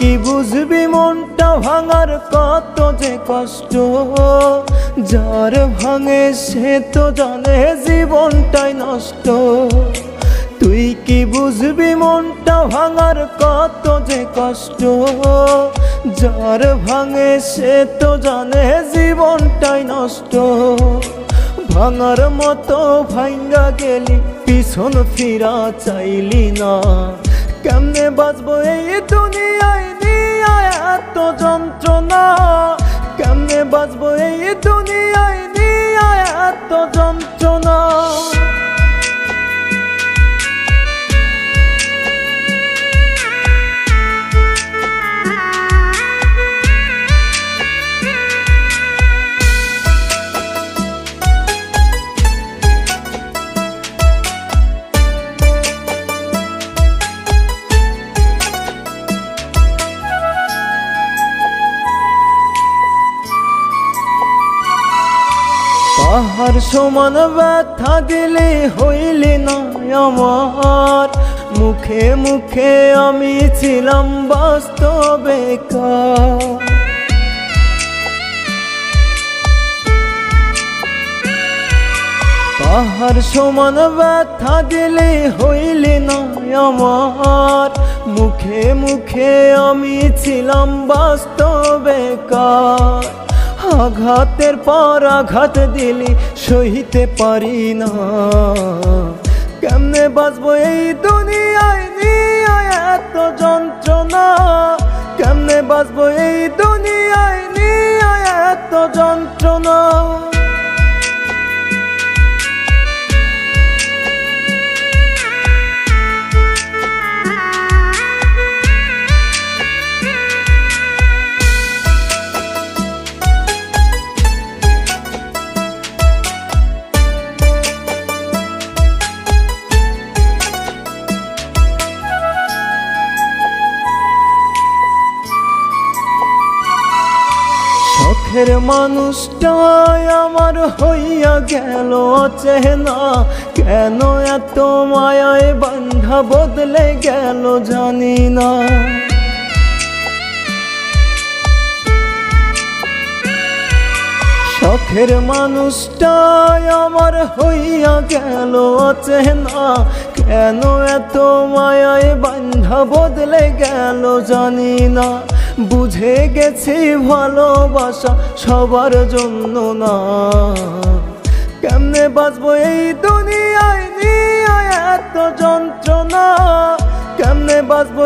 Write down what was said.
কি বুঝবি মনটা ভাঙার কত যে কষ্ট, যার ভাঙে সে তো জানে জীবনটাই নষ্ট। তুই কি বুঝবি মনটা ভাঙার কত যে কষ্ট, যার ভাঙে সে তো জানে জীবনটাই নষ্ট। ভাঙার মতো ভাঙ্গা গেলি পিছন ফিরা চাইলি না, কেমনে বাঁচবো এই দুনিয়ায় নিয়ে এত যন্ত্রণা, কেমনে বাঁচবো এই দুনিয়ায় নিয়ে এত যন্ত্রণা। পাহাড় সমান ব্যথা দিলে হইলি না আমার, মুখে মুখে আমি ছিলাম বাস্তবে বেকার। পাহাড় সমান ব্যথা দিলে হইলি না আমার, মুখে মুখে আমি ছিলাম বাস্তবে বেকার। আঘাতের পর আঘাত দিলি সহিতে পারি না, কেমনে বাঁচবো এই দুনিয়ায় নিয়ে এত যন্ত্রণা, কেমনে বাঁচবো এই দুনিয়ায় নিয়ে এত যন্ত্রণা। শখের মানুষটাই আমার হইয়া গেল অচেনা, কেন এত মায়ায় বান্ধা বদলে গেল জানি না। শখের মানুষটাই আমার হইয়া গেল অচেনা, কেন এত মায়ায় বান্ধা বদলে গেল জানি না। বুঝে গেছি ভালোবাসা সবার জন্য না, কেমনে বাঁচবো এই দুনিয়ায় নিয়ে এত যন্ত্রণা, কেমনে বাঁচবো